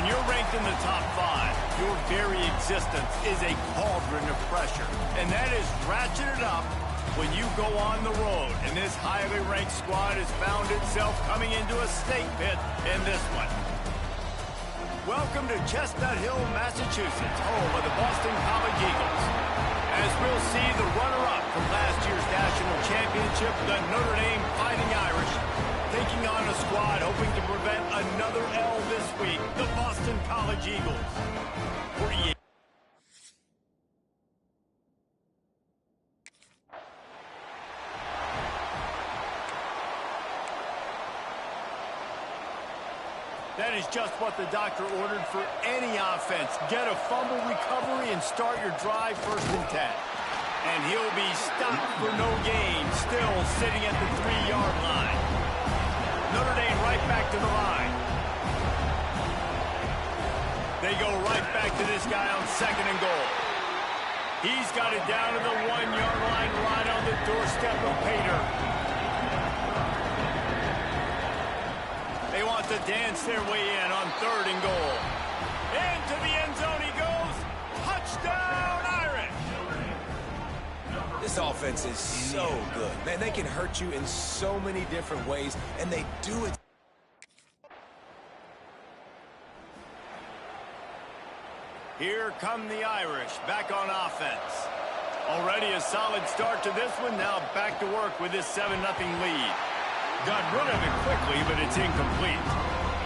you're ranked in the top 5, your very existence is a cauldron of pressure. And that is ratcheted up when you go on the road. And this highly ranked squad has found itself coming into a snake pit in this one. Welcome to Chestnut Hill, Massachusetts, home of the Boston College Eagles. As we'll see the runner-up from last year's national championship, the Notre Dame Fighting Irish, taking on a squad hoping to prevent another L this week, the Boston College Eagles. That is just what the doctor ordered for any offense. Get a fumble recovery and start your drive 1st and 10. And he'll be stopped for no gain, still sitting at the 3-yard line. Notre Dame right back to the line. They go right back to this guy on 2nd and goal. He's got it down to the 1-yard line, right on the doorstep of Pater. They want to dance their way in on 3rd and goal. Into the end zone he goes. Touchdown, Irish! This offense is so good. Man, they can hurt you in so many different ways, and they do it. Here come the Irish, back on offense. Already a solid start to this one. Now back to work with this 7-0 lead. Got rid of it quickly, but it's incomplete.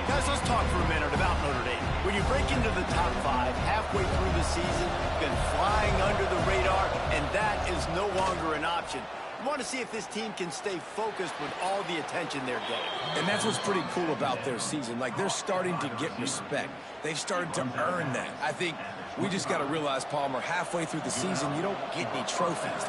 Guys, let's talk for a minute about Notre Dame. When you break into the top 5 halfway through the season, you've been flying under the radar, and that is no longer an option. You want to see if this team can stay focused with all the attention they're getting. And that's what's pretty cool about their season. Like, they're starting to get respect. They've started to earn that. I think we just got to realize, Palmer, halfway through the season, you don't get any trophies.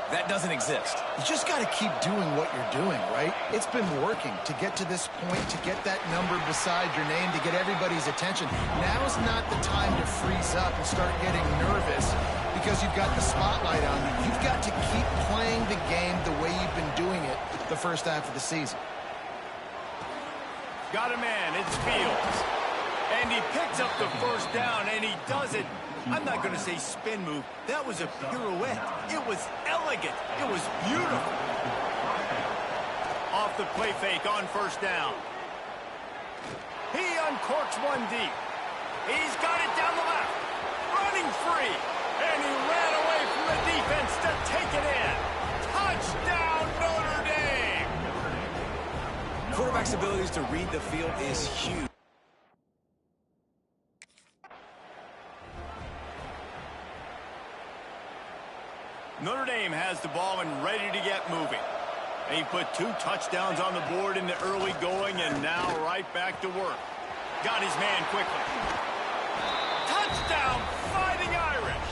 That doesn't exist. You just got to keep doing what you're doing, right? It's been working to get to this point, to get that number beside your name, to get everybody's attention. Now's not the time to freeze up and start getting nervous because you've got the spotlight on you. You've got to keep playing the game the way you've been doing it the first half of the season. Got a man, it's Fields. And he picks up the 1st down, and he does it. I'm not going to say spin move. That was a pirouette. It was elegant. It was beautiful. Off the play fake on 1st down. He uncorks one deep. He's got it down the left. Running free. And he ran away from the defense to take it in. Touchdown, Notre Dame! Quarterback's abilities to read the field is huge. Notre Dame has the ball and ready to get moving. They put 2 touchdowns on the board in the early going and now right back to work. Got his man quickly. Touchdown, Fighting Irish!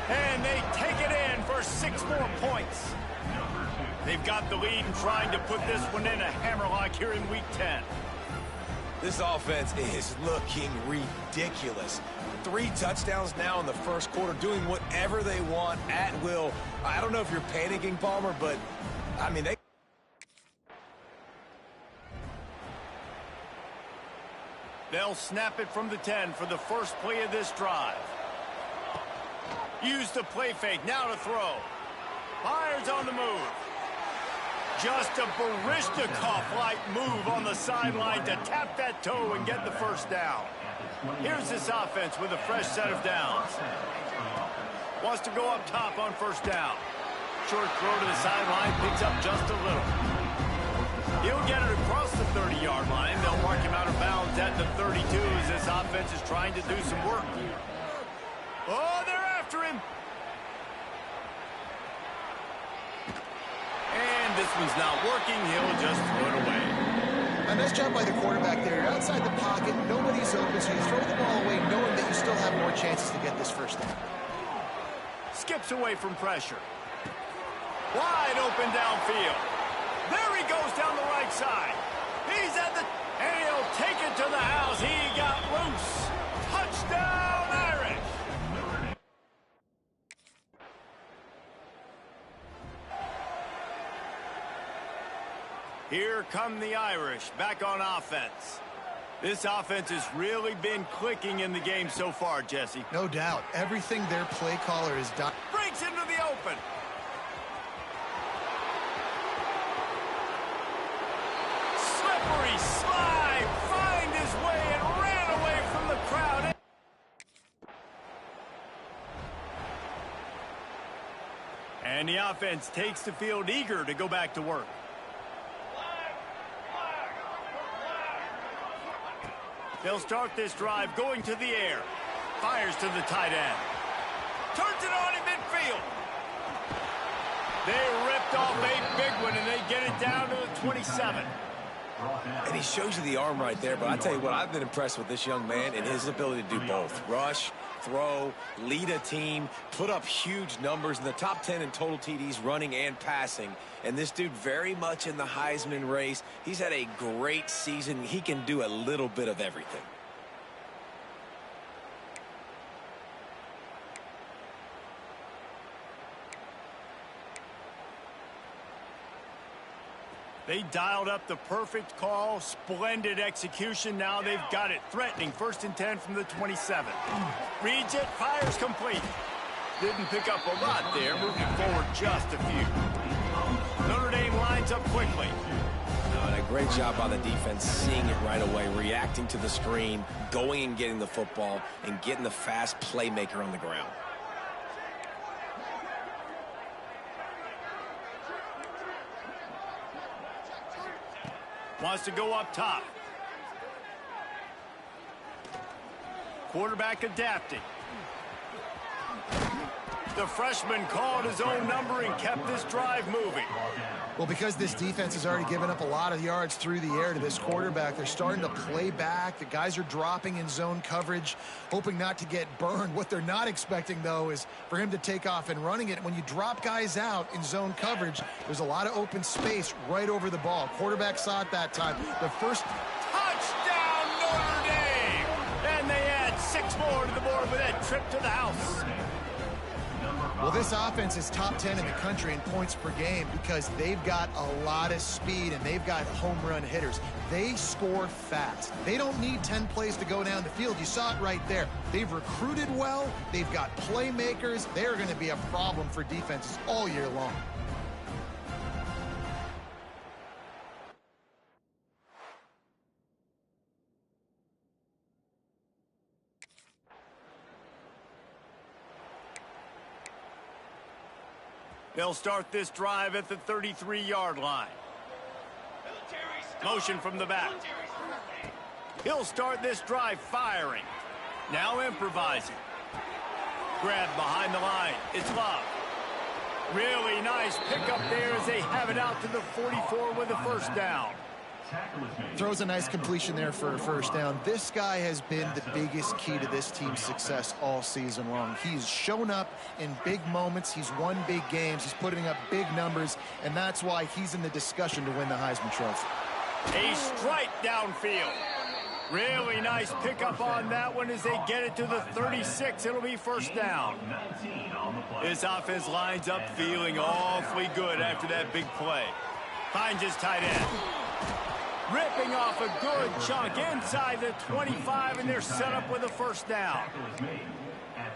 And they take it in for 6 more points. They've got the lead and trying to put this one in a hammerlock here in Week 10. This offense is looking ridiculous. 3 touchdowns now in the 1st quarter, doing whatever they want at will. I don't know if you're panicking, Palmer, but, I mean, they... They'll snap it from the 10 for the first play of this drive. Use the play fake, now to throw. Fires on the move. Just a Baryshnikov-like move on the sideline to tap that toe and get the 1st down. Here's this offense with a fresh set of downs. Wants to go up top on 1st down. Short throw to the sideline, picks up just a little. He'll get it across the 30-yard line. They'll mark him out of bounds at the 32 as this offense is trying to do some work. Oh, they're after him. And this one's not working. He'll just throw it away. A nice job by the quarterback there. You're outside the pocket. Nobody's open, so you throw the ball away knowing that you still have more chances to get this 1st down. Skips away from pressure. Wide open downfield. There he goes down the right side. He's at the... And he'll take it to the house. He got loose. Touchdown, Irish. Here come the Irish back on offense. This offense has really been clicking in the game so far, Jesse. No doubt. Everything their play caller has done. Breaks into the open. Slippery slide. Find his way and ran away from the crowd. And the offense takes the field eager to go back to work. They'll start this drive going to the air. Fires to the tight end. Turns it on in midfield. They ripped off a big one, and they get it down to the 27. And he shows you the arm right there, but I tell you what, I've been impressed with this young man and his ability to do both. Rush, throw, lead a team, put up huge numbers in the top 10 in total TDs running and passing. And this dude very much in the Heisman race. He's had a great season. He can do a little bit of everything. They dialed up the perfect call, splendid execution. Now they've got it threatening. 1st and 10 from the 27. Reads it, fires complete. Didn't pick up a lot there, moving forward just a few. Notre Dame lines up quickly. And a great job by the defense, seeing it right away, reacting to the screen, going and getting the football, and getting the fast playmaker on the ground. Wants to go up top. Quarterback adapting. The freshman called his own number and kept this drive moving. Well, because this defense has already given up a lot of yards through the air to this quarterback, they're starting to play back. The guys are dropping in zone coverage, hoping not to get burned. What they're not expecting, though, is for him to take off and running it. When you drop guys out in zone coverage, there's a lot of open space right over the ball. Quarterback saw it that time. The first touchdown, Notre Dame! And they add 6 more to the board with that trip to the house. Well, this offense is top 10 in the country in points per game because they've got a lot of speed and they've got home run hitters. They score fast. They don't need 10 plays to go down the field. You saw it right there. They've recruited well. They've got playmakers. They're going to be a problem for defenses all year long. They'll start this drive at the 33-yard line. Motion from the back. He'll start this drive firing. Now improvising. Grab behind the line. It's Love. Really nice pickup there as they have it out to the 44 with a first down. Throws a nice completion there for a first down. This guy has been the biggest key to this team's success all season long. He's shown up in big moments. He's won big games. He's putting up big numbers, and that's why he's in the discussion to win the Heisman Trophy. A strike downfield. Really nice pickup on that one as they get it to the 36. It'll be first down. This offense lines up feeling awfully good after that big play. Finds his tight end. Ripping off a good chunk inside the 25, and they're set up with a first down.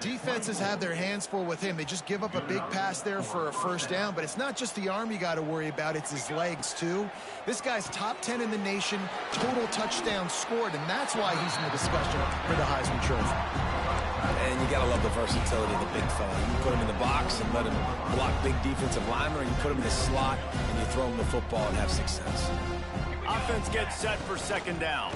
Defenses have their hands full with him. They just give up a big pass there for a first down, but it's not just the arm you got to worry about, it's his legs too. This guy's top 10 in the nation, total touchdowns scored, and that's why he's in the discussion for the Heisman Trophy. And you got to love the versatility of the big fella. You can put him in the box and let him block big defensive linemen, or you put him in the slot and you throw him the football and have success. Offense gets set for second down.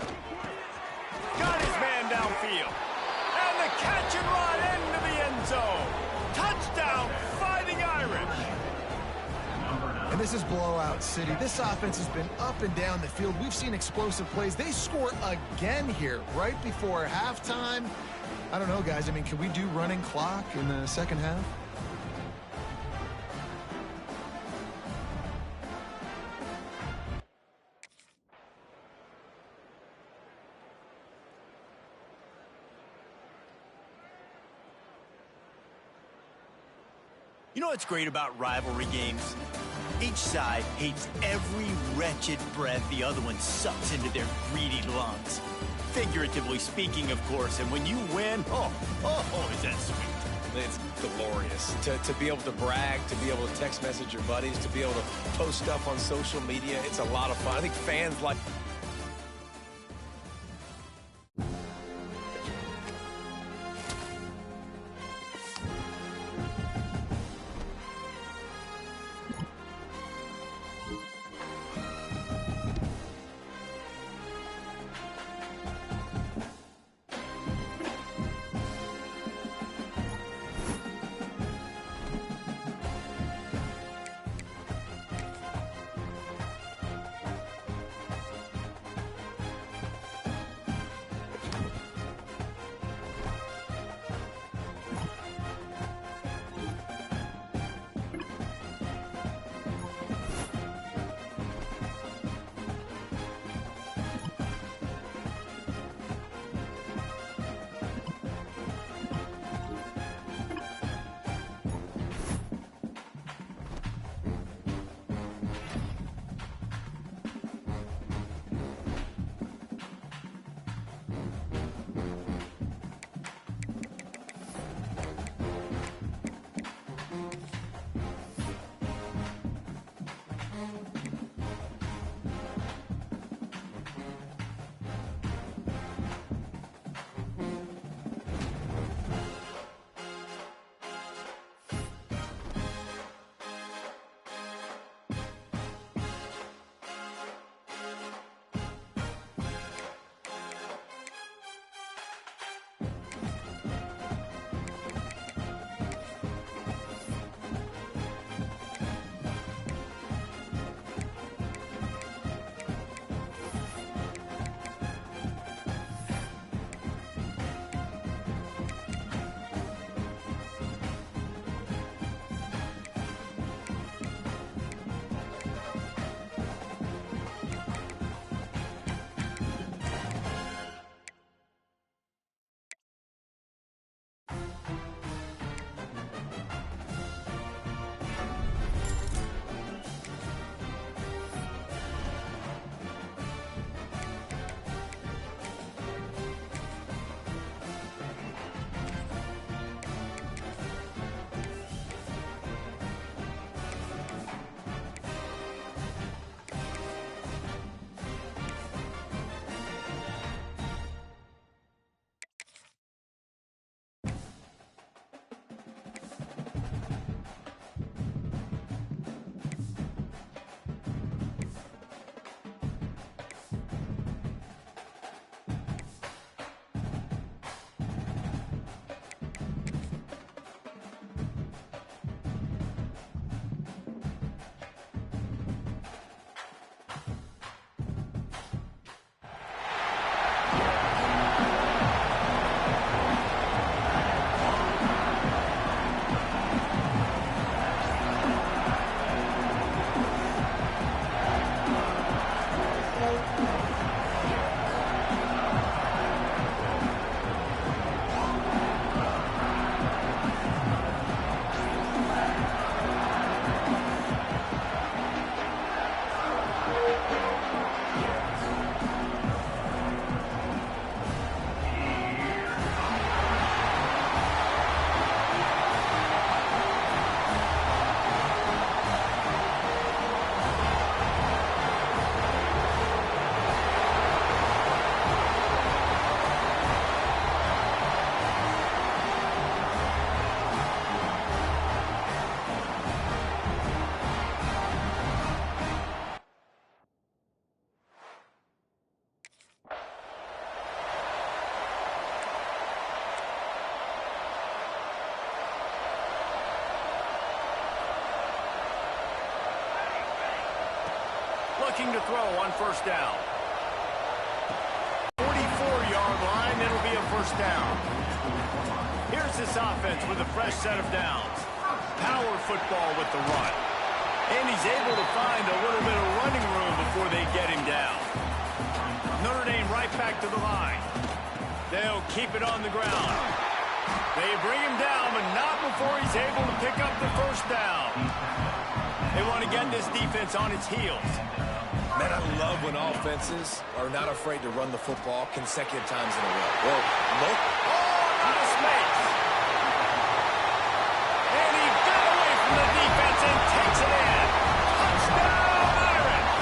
Got his man downfield. And the catch and run into the end zone. Touchdown, Fighting Irish. And this is blowout city. This offense has been up and down the field. We've seen explosive plays. They score again here right before halftime. I don't know, guys. I mean, can we do running clock in the second half? You know what's great about rivalry games? Each side hates every wretched breath the other one sucks into their greedy lungs. Figuratively speaking, of course, and when you win, oh, is that sweet. It's glorious to be able to brag, to be able to text message your buddies, to be able to post stuff on social media. It's a lot of fun. I think fans like... Looking to throw on first down. 44-yard line, it'll be a first down. Here's this offense with a fresh set of downs. Power football with the run. And he's able to find a little bit of running room before they get him down. Notre Dame right back to the line. They'll keep it on the ground. They bring him down, but not before he's able to pick up the first down. They want to get this defense on its heels. Man, I love when offenses are not afraid to run the football consecutive times in a row. Or look. Oh, out of space. And he got away from the defense and takes it in. Touchdown, Irish.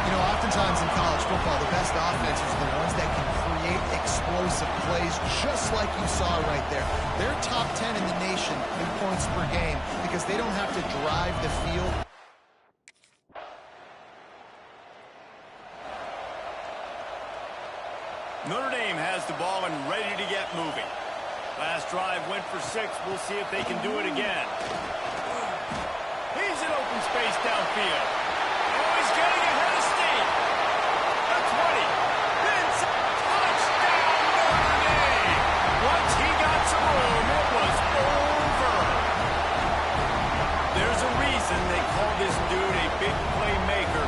You know, oftentimes in college football, the best offenses are the ones that can create explosive plays, just like you saw right there. They're top 10 in the nation in points per game because they don't have to drive the field. Notre Dame has the ball and ready to get moving. Last drive went for 6. We'll see if they can do it again. He's in open space downfield. Oh, he's getting ahead of steam. That's 20. Touchdown, Notre Dame. Once he got some room, it was over. There's a reason they call this dude a big playmaker.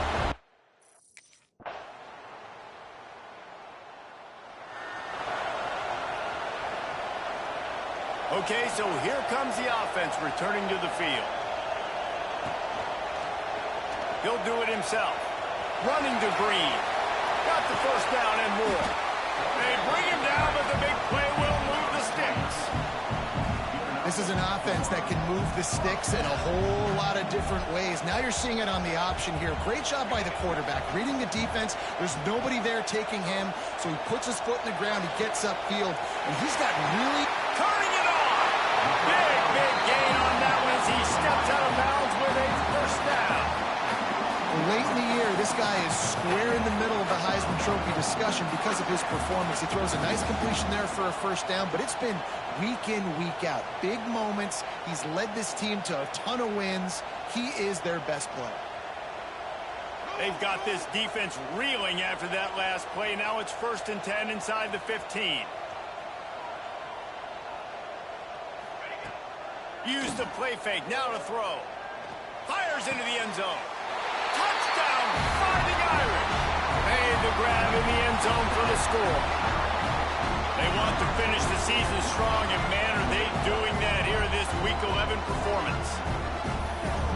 Okay, so here comes the offense returning to the field. He'll do it himself. Running to Green. Got the first down and more. They bring him down, but the big play will move the sticks. This is an offense that can move the sticks in a whole lot of different ways. Now you're seeing it on the option here. Great job by the quarterback. Reading the defense. There's nobody there taking him, so he puts his foot in the ground. He gets upfield, and he's got really... Turning it on. Big gain on that one as he steps out of bounds with a first down. Late in the year, this guy is square in the middle of the Heisman Trophy discussion because of his performance. He throws a nice completion there for a first down, but it's been week in, week out. Big moments. He's led this team to a ton of wins. He is their best player. They've got this defense reeling after that last play. Now it's 1st and 10 inside the 15. Use the play fake. Now to throw. Fires into the end zone. Touchdown, Fighting Irish. Made the grab in the end zone for the score. They want to finish the season strong, and man, are they doing that here in this Week 11 performance.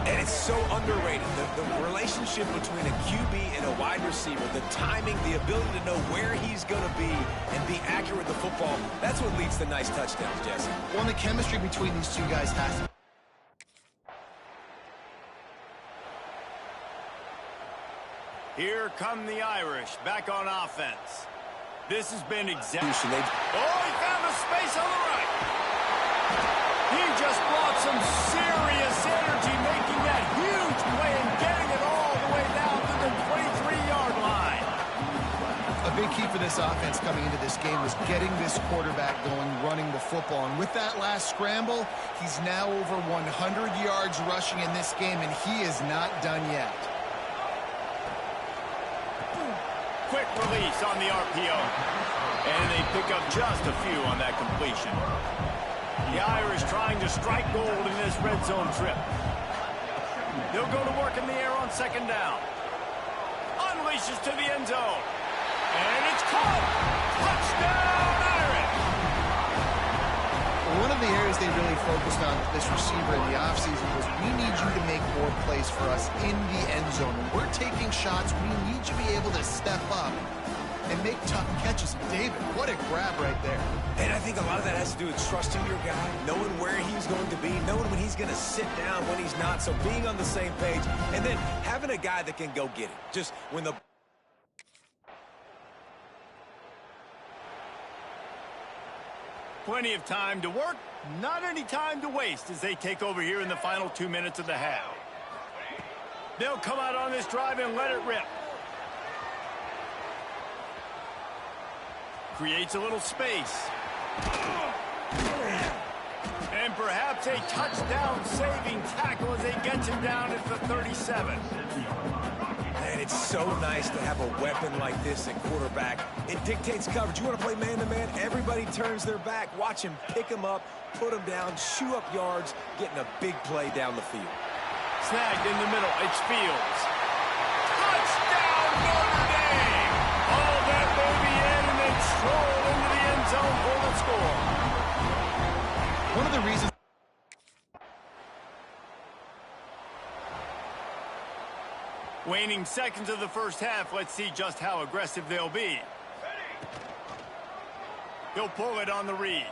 And it's so underrated. The relationship between a QB and a wide receiver, the timing, the ability to know where he's going to be and be accurate with the football, that's what leads to nice touchdowns, Jesse. Well, the chemistry between these two guys has to... Here come the Irish back on offense. This has been execution. Oh, he found a space on the right. He just brought some serious energy, making that huge play and getting it all the way down to the 23-yard line. A big key for this offense coming into this game was getting this quarterback going, running the football. And with that last scramble, he's now over 100 yards rushing in this game, and he is not done yet. Quick release on the RPO. And they pick up just a few on that completion. The Irish trying to strike gold in this red zone trip. They'll go to work in the air on 2nd down. Unleashes to the end zone. And it's caught. Touchdown, Irish. One of the areas they really focused on with this receiver in the offseason was we need you to make more plays for us in the end zone. When we're taking shots, we need you to be able to step up and make tough catches. David, what a grab right there. And I think a lot of that has to do with trusting your guy, knowing where he's going to be, knowing when he's going to sit down, when he's not, so being on the same page, and then having a guy that can go get it. Just when the... Plenty of time to work, not any time to waste as they take over here in the final 2 minutes of the half. They'll come out on this drive and let it rip. Creates a little space. And perhaps a touchdown-saving tackle as they get him down at the 37. And it's so nice to have a weapon like this at quarterback. It dictates coverage. You want to play man-to-man? Everybody turns their back. Watch him pick him up, put him down, chew up yards, getting a big play down the field. Snagged in the middle. It's Fields. Touchdown, Notre Dame! All that baby in and then stroll into the end zone for the score. One of the reasons Waning seconds of the first half. Let's see just how aggressive they'll be. He'll pull it on the read.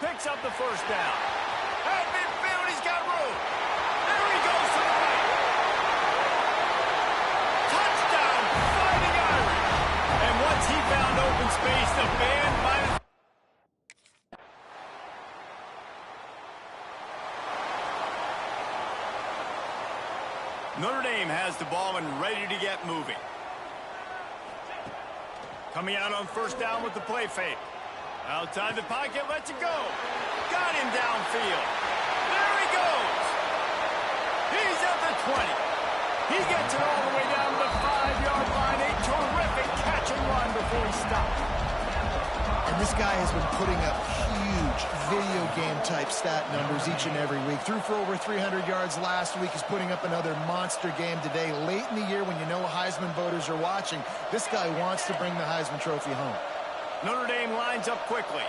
Picks up the first down. At midfield, he's got room. There he goes to the right. Touchdown, Fighting Irish. And once he found open space, the band might have... Notre Dame has the ball and ready to get moving. Coming out on first down with the play fake. Outside the pocket, lets it go. Got him downfield. There he goes. He's at the 20. He gets it all the way down to the 5-yard line. A terrific catch and run before he stopped. And this guy has been putting up huge video game type stat numbers each and every week. Threw for over 300 yards last week. He's putting up another monster game today. Late in the year when you know Heisman voters are watching, this guy wants to bring the Heisman Trophy home. Notre Dame lines up quickly.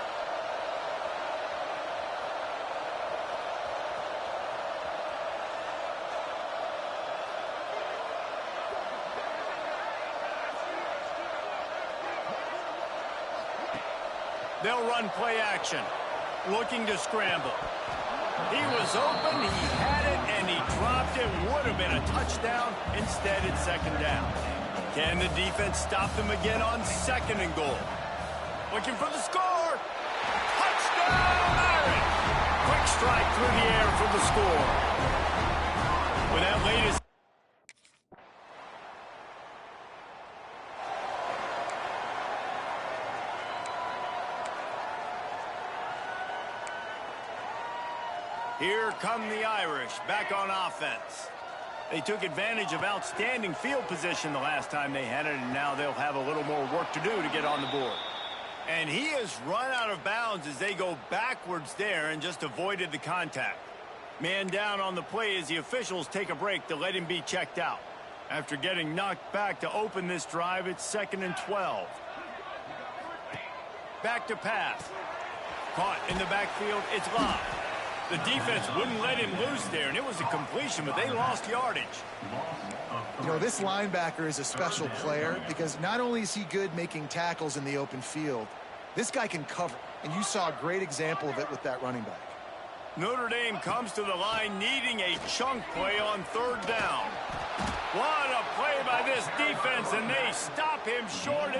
They'll run play action. Looking to scramble. He was open, he had it, and he dropped it. Would have been a touchdown. Instead, it's second down. Can the defense stop them again on second and goal? Looking for the score. Touchdown, Irish! Quick strike through the air for the score. With that latest... Here come the Irish, back on offense. They took advantage of outstanding field position the last time they had it, and now they'll have a little more work to do to get on the board. And he has run out of bounds as they go backwards there and just avoided the contact. Man down on the play as the officials take a break to let him be checked out. After getting knocked back to open this drive, it's 2nd and 12. Back to pass. Caught in the backfield, it's Love. The defense wouldn't let him loose there, and it was a completion, but they lost yardage. You know, this linebacker is a special player because not only is he good making tackles in the open field, this guy can cover, and you saw a great example of it with that running back. Notre Dame comes to the line needing a chunk play on third down. What a play by this defense, and they stop him short.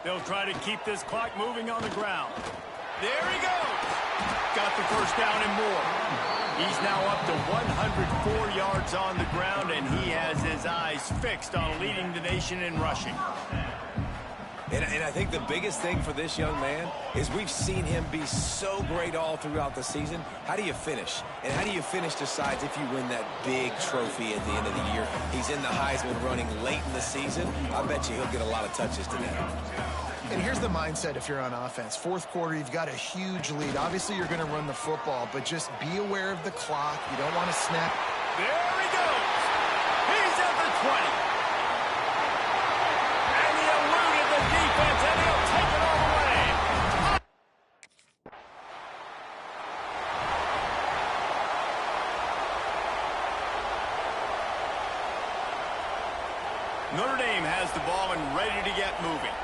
They'll try to keep this clock moving on the ground. There he goes. Got the first down and more. He's now up to 104 yards on the ground, and he has his eyes fixed on leading the nation in rushing. And I think the biggest thing for this young man is we've seen him be so great all throughout the season. How do you finish? And how do you finish decides if you win that big trophy at the end of the year. He's in the Heisman running late in the season. I bet you he'll get a lot of touches today. And here's the mindset if you're on offense. Fourth quarter, you've got a huge lead. Obviously, you're going to run the football, but just be aware of the clock. You don't want to snap. There he goes. He's at the 20. And he eluded the defense, and he'll take it all away. Notre Dame has the ball and ready to get moving.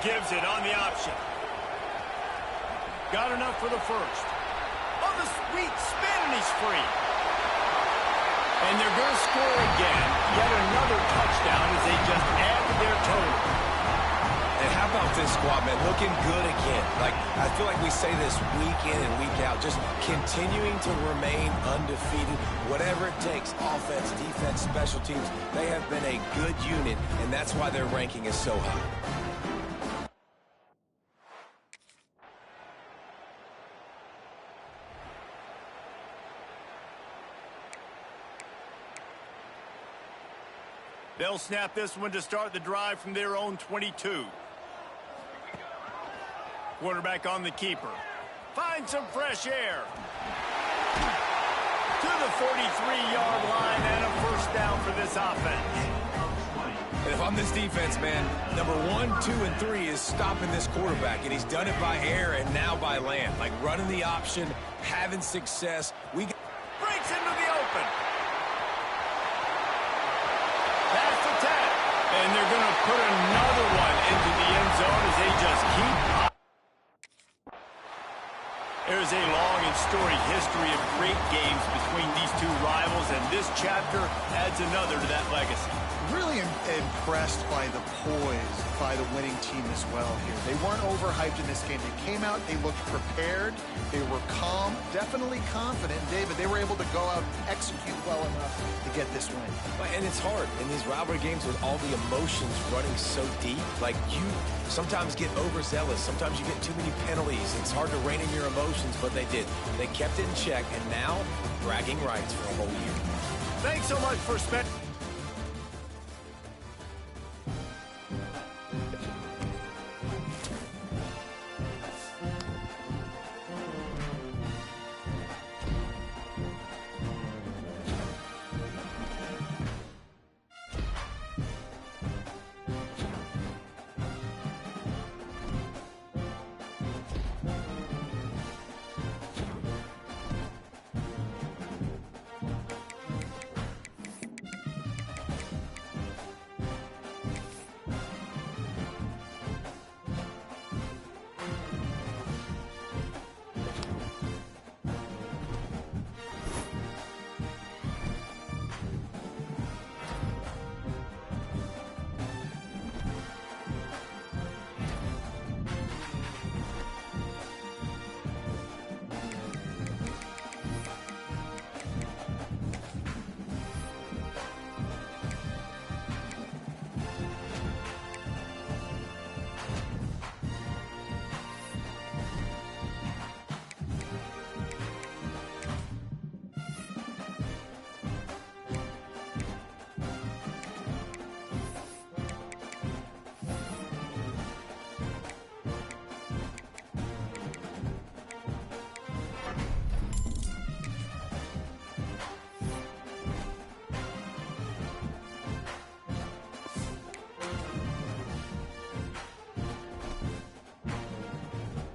Gives it on the option. Got enough for the first. Oh, the sweet spin, and he's free. And they're going to score again. Yet another touchdown as they just add to their total. And how about this squad, man? Looking good again. Like, I feel like we say this week in and week out. Just continuing to remain undefeated. Whatever it takes, offense, defense, special teams. They have been a good unit, and that's why their ranking is so high. They'll snap this one to start the drive from their own 22. Quarterback on the keeper. Find some fresh air. To the 43-yard line and a first down for this offense. And if I'm this defense, man, number 1, 2, and 3 is stopping this quarterback, and he's done it by air and now by land. Like running the option, having success. Breaks into the open. Pass attack. And they're going to put another one into the end zone as they just keep up. There's a long and storied history of great games between these two rivals, and this chapter adds another to that legacy. Really impressed by the poise by the winning team as well here. They weren't overhyped in this game. They came out, they looked prepared, they were calm, definitely confident. David, they were able to go out and execute well enough to get this win. And it's hard in these rivalry games with all the emotions running so deep. Like, you sometimes get overzealous. Sometimes you get too many penalties. It's hard to rein in your emotions, but they did. They kept it in check, and now bragging rights for a whole year. Thanks so much for spending...